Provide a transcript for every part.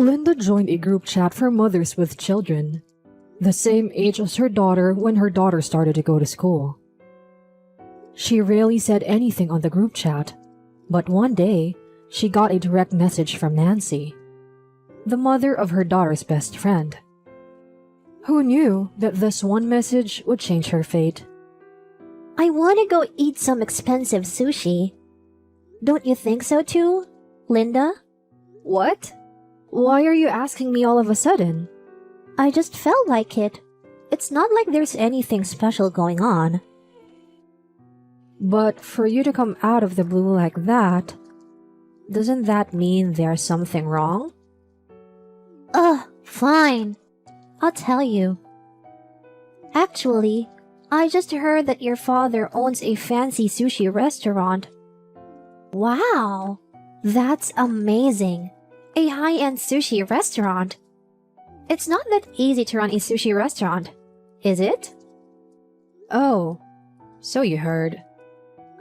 Linda joined a group chat for mothers with children, the same age as her daughter when her daughter started to go to school. She rarely said anything on the group chat, but one day, she got a direct message from Nancy, the mother of her daughter's best friend. Who knew that this one message would change her fate? I want to go eat some expensive sushi. Don't you think so too, Linda? What? Why are you asking me all of a sudden? I just felt like it. It's not like there's anything special going on. But for you to come out of the blue like that, doesn't that mean there's something wrong? Fine. I'll tell you. Actually, I just heard that your father owns a fancy sushi restaurant. Wow, that's amazing. A high-end sushi restaurant. It's not that easy to run a sushi restaurant, is it? Oh, so you heard.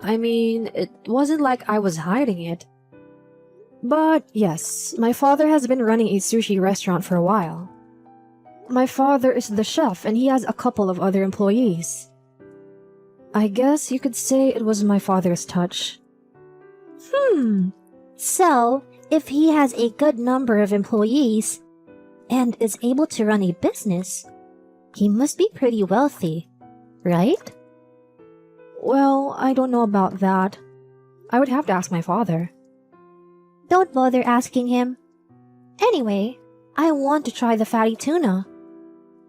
I mean, it wasn't like I was hiding it. But yes, my father has been running a sushi restaurant for a while. My father is the chef and he has a couple of other employees. I guess you could say it was my father's touch. So, if he has a good number of employees and is able to run a business, he must be pretty wealthy, right? Well, I don't know about that. I would have to ask my father. Don't bother asking him. Anyway, I want to try the fatty tuna.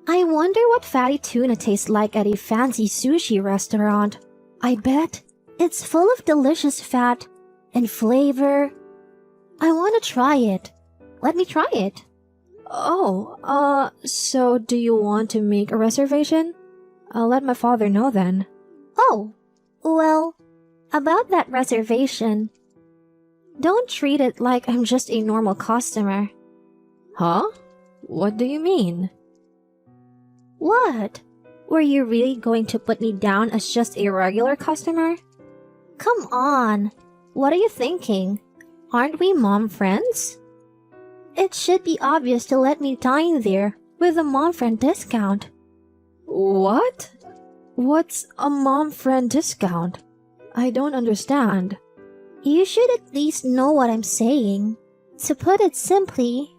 I wonder what fatty tuna tastes like at a fancy sushi restaurant. I bet it's full of delicious fat and flavor. I want to try it. Let me try it. So do you want to make a reservation? I'll let my father know then. Oh, well, about that reservation, don't treat it like I'm just a normal customer. Huh? What do you mean? What? Were you really going to put me down as just a regular customer? Come on. What are you thinking? Aren't we mom friends? It should be obvious to let me dine there with a mom friend discount. What? What's a mom friend discount? I don't understand. You should at least know what I'm saying. To put it simply,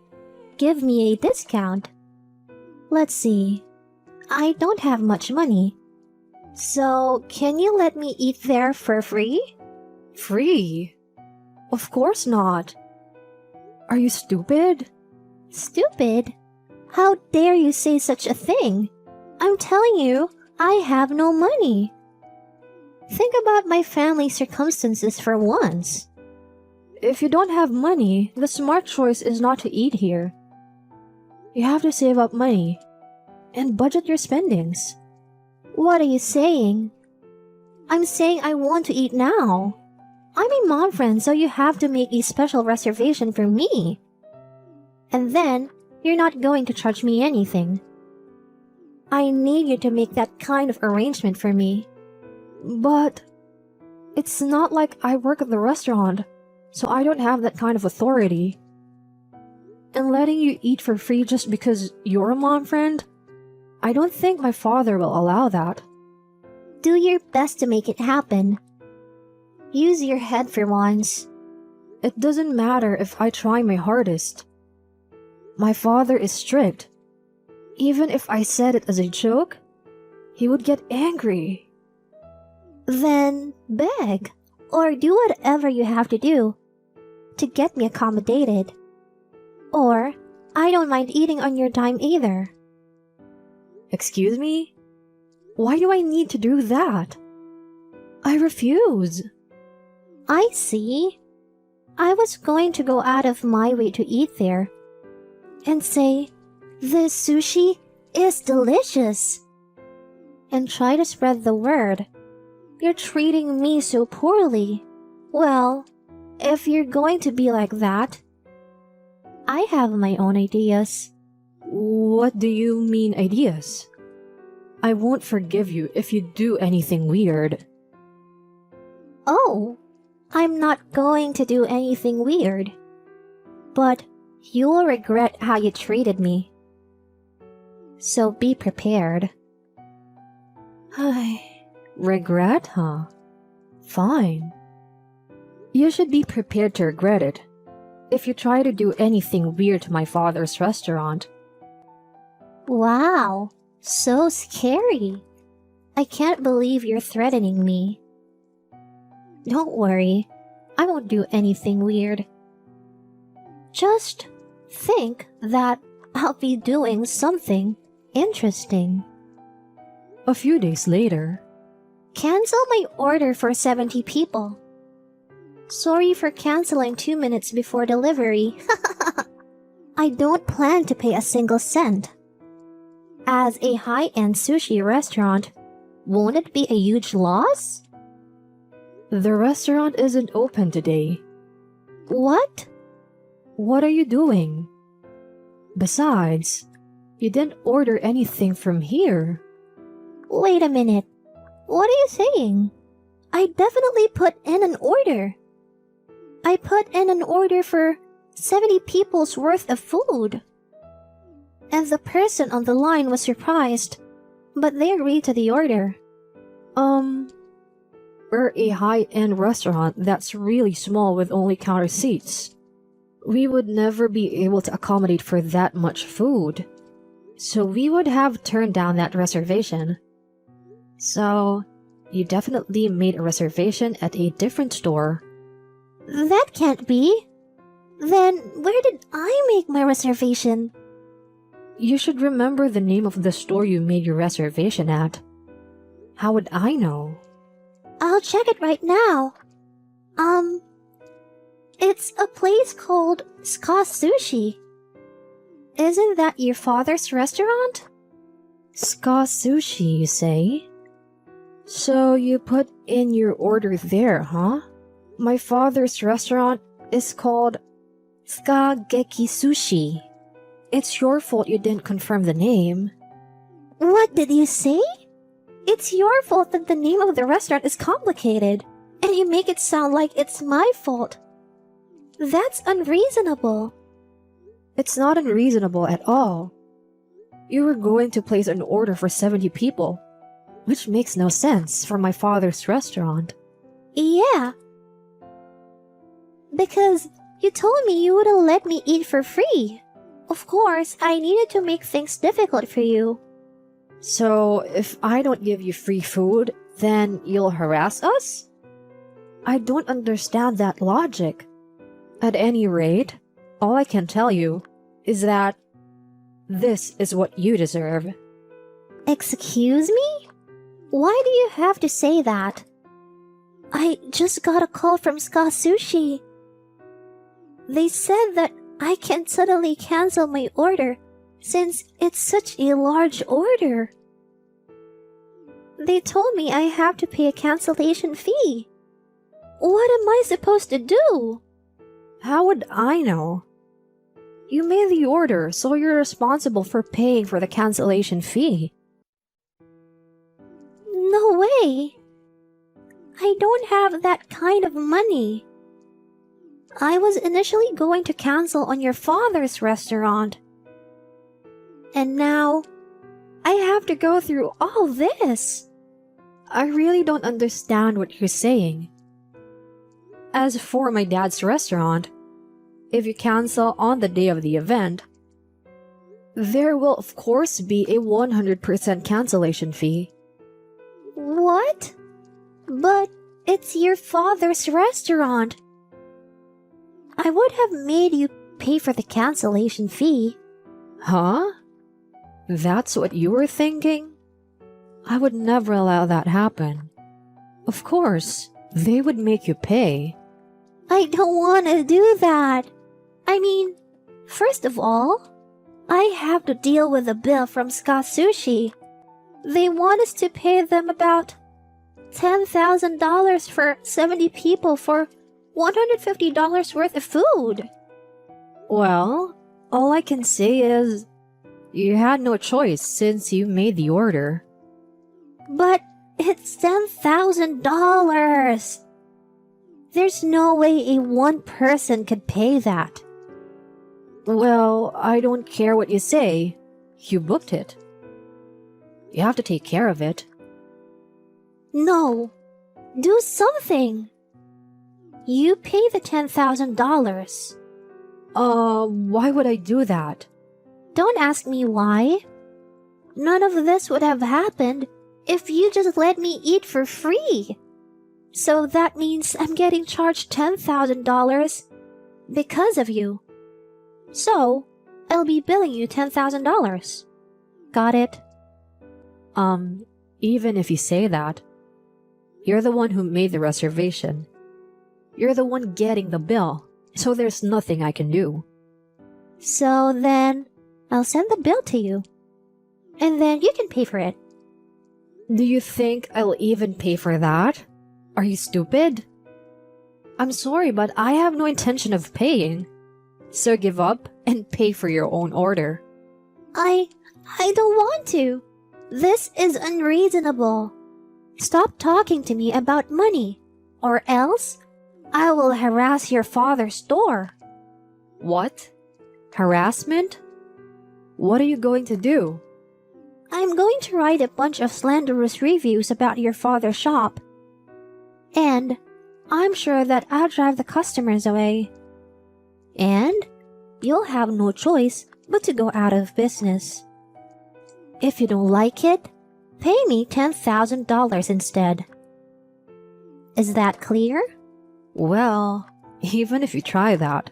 give me a discount. Let's see. I don't have much money. So, can you let me eat there for free? Free? Of course not. Are you stupid? Stupid? How dare you say such a thing? I'm telling you, I have no money. Think about my family circumstances for once. If you don't have money, the smart choice is not to eat here. You have to save up money and budget your spendings. What are you saying? I'm saying I want to eat now. I'm a mom friend, so you have to make a special reservation for me. And then, you're not going to charge me anything. I need you to make that kind of arrangement for me. But it's not like I work at the restaurant, so I don't have that kind of authority. And letting you eat for free just because you're a mom friend? I don't think my father will allow that. Do your best to make it happen. Use your head for once. It doesn't matter if I try my hardest. My father is strict. Even if I said it as a joke, he would get angry. Then beg, or do whatever you have to do to get me accommodated. Or, I don't mind eating on your dime either. Excuse me? Why do I need to do that? I refuse. I see. I was going to go out of my way to eat there and say, "This sushi is delicious," and try to spread the word. You're treating me so poorly. Well, if you're going to be like that, I have my own ideas. What do you mean ideas? I won't forgive you if you do anything weird. Oh, I'm not going to do anything weird. But You will regret how you treated me. So be prepared. Regret, huh? Fine. You should be prepared to regret it if you try to do anything weird to my father's restaurant. Wow, so scary. I can't believe you're threatening me. Don't worry, I won't do anything weird. Just think that I'll be doing something interesting. A few days later, Cancel my order for 70 people. Sorry for canceling 2 minutes before delivery. I don't plan to pay a single cent. As a high-end sushi restaurant, won't it be a huge loss? the restaurant isn't open today. What? What are you doing? Besides, you didn't order anything from here. Wait a minute. What are you saying? I definitely put in an order. I put in an order for 70 people's worth of food. And the person on the line was surprised, but they agreed to the order. We're a high-end restaurant that's really small with only counter seats. We would never be able to accommodate for that much food. So we would have turned down that reservation. So, you definitely made a reservation at a different store. That can't be. Then where did I make my reservation? You should remember the name of the store you made your reservation at. How would I know? I'll check it right now. It's a place called Ska Sushi. Isn't that your father's restaurant? Ska Sushi, you say? So you put in your order there, huh? My father's restaurant is called Ska Geki Sushi. It's your fault you didn't confirm the name. What did you say? It's your fault that the name of the restaurant is complicated, and you make it sound like it's my fault. That's unreasonable. It's not unreasonable at all. You were going to place an order for 70 people, which makes no sense for my father's restaurant. Yeah. Because you told me you wouldn't let me eat for free. Of course, I needed to make things difficult for you. So, if I don't give you free food, then you'll harass us? I don't understand that logic. At any rate, all I can tell you is that this is what you deserve. Excuse me? Why do you have to say that? I just got a call from Ska Sushi. They said that I can suddenly cancel my order since it's such a large order. They told me I have to pay a cancellation fee. What am I supposed to do? How would I know? You made the order, so you're responsible for paying for the cancellation fee. No way. I don't have that kind of money. I was initially going to cancel on your father's restaurant. And now, I have to go through all this. I really don't understand what you're saying. As for my dad's restaurant, if you cancel on the day of the event, there will of course be a 100% cancellation fee. What? But it's your father's restaurant. I would have made you pay for the cancellation fee. Huh? That's what you were thinking? I would never allow that happen. Of course, they would make you pay. I don't want to do that. I mean, first of all, I have to deal with a bill from Ska Sushi. They want us to pay them about $10,000 for 70 people for $150 worth of food. Well, all I can say is, you had no choice since you made the order. But it's $10,000. There's no way a one person could pay that. Well, I don't care what you say. You booked it. You have to take care of it. No, do something. You pay the $10,000. Why would I do that? Don't ask me why. None of this would have happened if you just let me eat for free. So that means I'm getting charged $10,000 because of you. So, I'll be billing you $10,000. Got it? Even if you say that, you're the one who made the reservation. You're the one getting the bill, so there's nothing I can do. So then, I'll send the bill to you. And then you can pay for it. Do you think I'll even pay for that? Are you stupid? I'm sorry, but I have no intention of paying. So give up and pay for your own order. I don't want to. This is unreasonable. Stop talking to me about money, or else I will harass your father's store. What? Harassment? What are you going to do? I'm going to write a bunch of slanderous reviews about your father's shop. And I'm sure that I'll drive the customers away. And you'll have no choice but to go out of business. If you don't like it, pay me $10,000 instead. Is that clear? Well, even if you try that,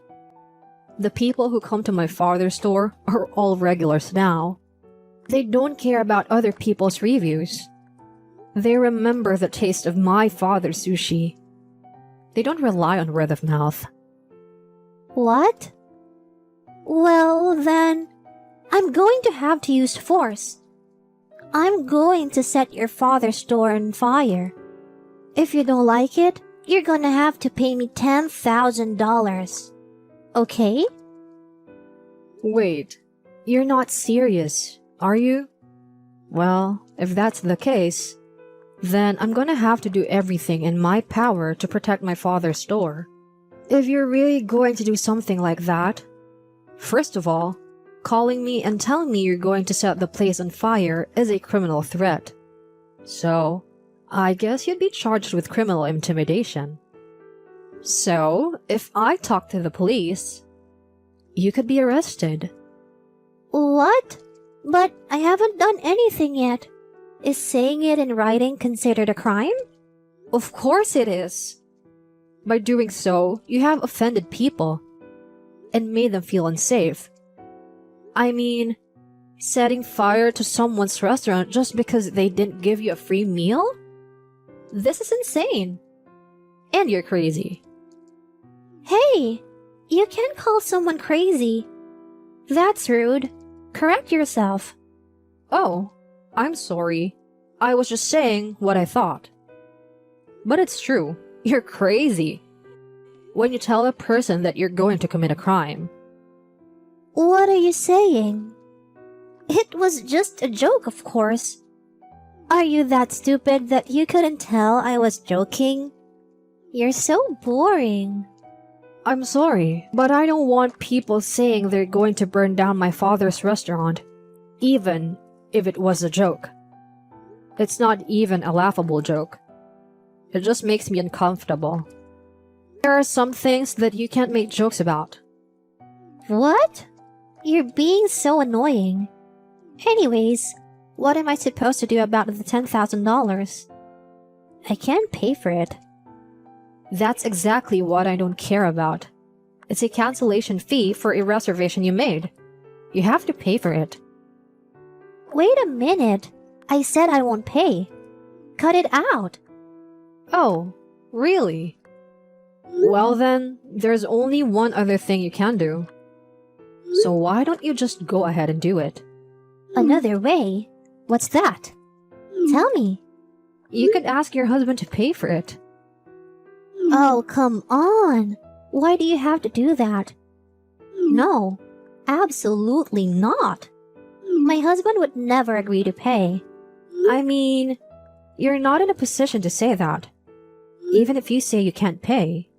the people who come to my father's store are all regulars now. They don't care about other people's reviews. They remember the taste of my father's sushi. They don't rely on word of mouth. What? Well, then, I'm going to have to use force. I'm going to set your father's store on fire. If you don't like it, you're gonna have to pay me $10,000. Okay? Wait, you're not serious, are you? Well, if that's the case, then I'm gonna have to do everything in my power to protect my father's store. If you're really going to do something like that, first of all, calling me and telling me you're going to set the place on fire is a criminal threat. So, I guess you'd be charged with criminal intimidation. So, if I talk to the police, you could be arrested. What? But I haven't done anything yet. Is saying it in writing considered a crime? Of course it is. By doing so, you have offended people and made them feel unsafe. I mean, setting fire to someone's restaurant just because they didn't give you a free meal? This is insane. And you're crazy. Hey, you can't call someone crazy. That's rude. Correct yourself. Oh, I'm sorry. I was just saying what I thought. But it's true. You're crazy. When you tell a person that you're going to commit a crime. What are you saying? It was just a joke, of course. Are you that stupid that you couldn't tell I was joking? You're so boring. I'm sorry, but I don't want people saying they're going to burn down my father's restaurant, even if it was a joke. It's not even a laughable joke. It just makes me uncomfortable. There are some things that you can't make jokes about. What? You're being so annoying. Anyways, what am I supposed to do about the $10,000? I can't pay for it. That's exactly what I don't care about. It's a cancellation fee for a reservation you made. You have to pay for it. Wait a minute. I said I won't pay. Cut it out. Oh, really? Well then, there's only one other thing you can do. So why don't you just go ahead and do it? Another way? What's that? Tell me. You could ask your husband to pay for it. Oh, come on. Why do you have to do that? No, absolutely not. My husband would never agree to pay. I mean, you're not in a position to say that. Even if you say you can't pay.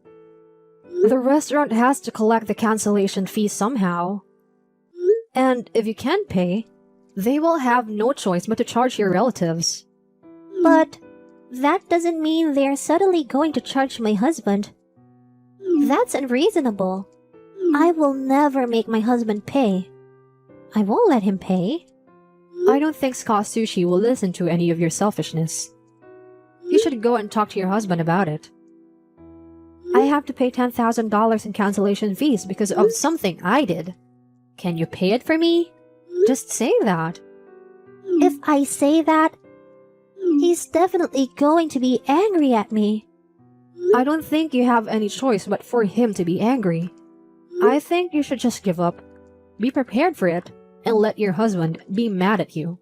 The restaurant has to collect the cancellation fee somehow. And if you can't pay, they will have no choice but to charge your relatives. But that doesn't mean they're suddenly going to charge my husband. That's unreasonable. I will never make my husband pay. I won't let him pay. I don't think Scott Sushi will listen to any of your selfishness. You should go and talk to your husband about it. I have to pay $10,000 in cancellation fees because of something I did. Can you pay it for me? Just say that. If I say that, he's definitely going to be angry at me. I don't think you have any choice but for him to be angry. I think you should just give up. Be prepared for it, and let your husband be mad at you.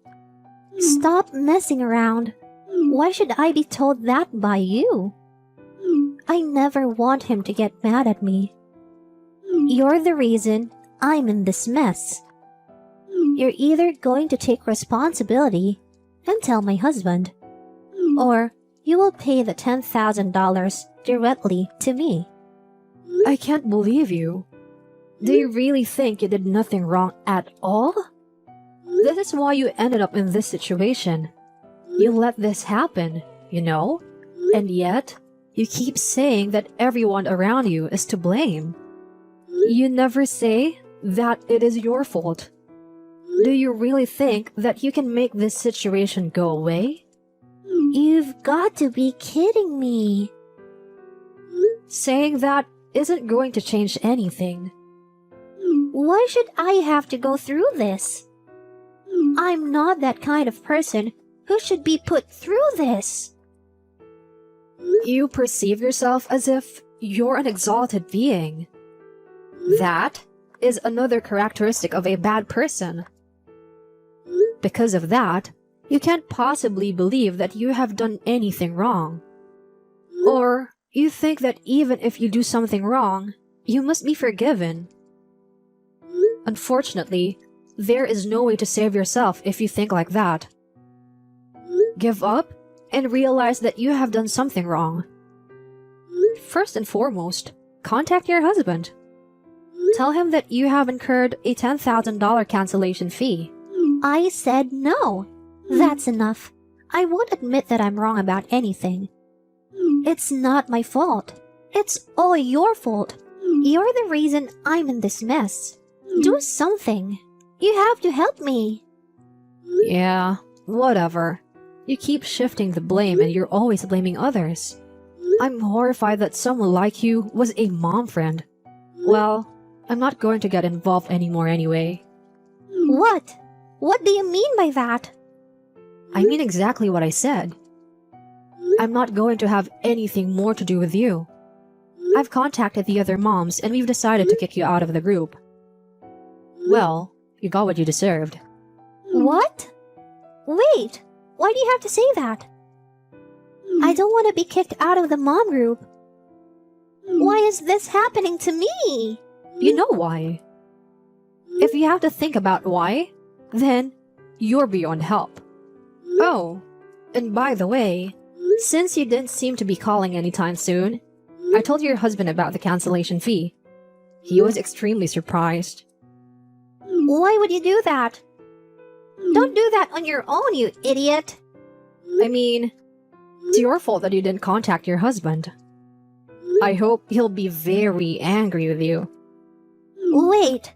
Stop messing around. Why should I be told that by you? I never want him to get mad at me. You're the reason I'm in this mess. You're either going to take responsibility and tell my husband, or you will pay the $10,000 directly to me. I can't believe you. Do you really think you did nothing wrong at all? This is why you ended up in this situation. You let this happen, you know? And yet, you keep saying that everyone around you is to blame. You never say that it is your fault. Do you really think that you can make this situation go away? You've got to be kidding me. Saying that isn't going to change anything. Why should I have to go through this? I'm not that kind of person who should be put through this. You perceive yourself as if you're an exalted being. That is another characteristic of a bad person. Because of that, you can't possibly believe that you have done anything wrong. Or you think that even if you do something wrong, you must be forgiven. Unfortunately, there is no way to save yourself if you think like that. Give up and realize that you have done something wrong. First and foremost, contact your husband. Tell him that you have incurred a $10,000 cancellation fee. I said no. That's enough. I won't admit that I'm wrong about anything. It's not my fault. It's all your fault. You're the reason I'm in this mess. Do something. You have to help me. Yeah, whatever. You keep shifting the blame and you're always blaming others. I'm horrified that someone like you was a mom friend. Well, I'm not going to get involved anymore anyway. What? What do you mean by that? I mean exactly what I said. I'm not going to have anything more to do with you. I've contacted the other moms and we've decided to kick you out of the group. Well, you got what you deserved. What? Wait, why do you have to say that? I don't want to be kicked out of the mom group. Why is this happening to me? You know why. If you have to think about why, then you're beyond help. Oh, and by the way, since you didn't seem to be calling anytime soon, I told your husband about the cancellation fee. He was extremely surprised. Why would you do that? Don't do that on your own, you idiot. I mean, it's your fault that you didn't contact your husband. I hope he'll be very angry with you. Wait,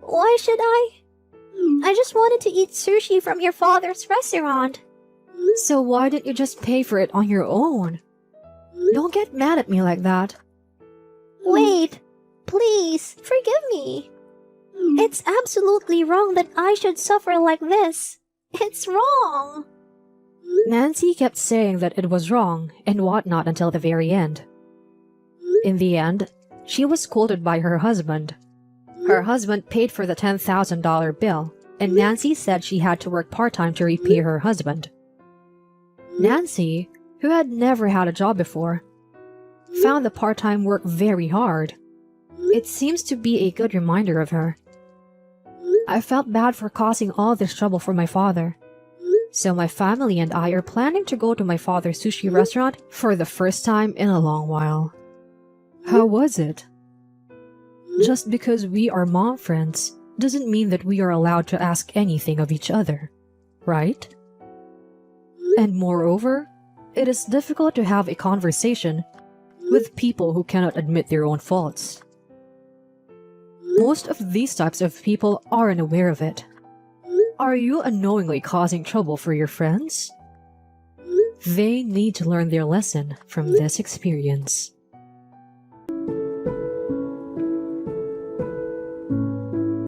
why should I? I just wanted to eat sushi from your father's restaurant. So why didn't you just pay for it on your own? Don't get mad at me like that. Wait, please, forgive me. It's absolutely wrong that I should suffer like this. It's wrong. Nancy kept saying that it was wrong and whatnot until the very end. In the end, she was scolded by her husband. Her husband paid for the $10,000 bill, and Nancy said she had to work part-time to repay her husband. Nancy, who had never had a job before, found the part-time work very hard. It seems to be a good reminder of her. I felt bad for causing all this trouble for my father. So my family and I are planning to go to my father's sushi restaurant for the first time in a long while. How was it? Just because we are mom friends doesn't mean that we are allowed to ask anything of each other, right? And moreover, it is difficult to have a conversation with people who cannot admit their own faults. Most of these types of people are unaware of it. Are you unknowingly causing trouble for your friends? They need to learn their lesson from this experience.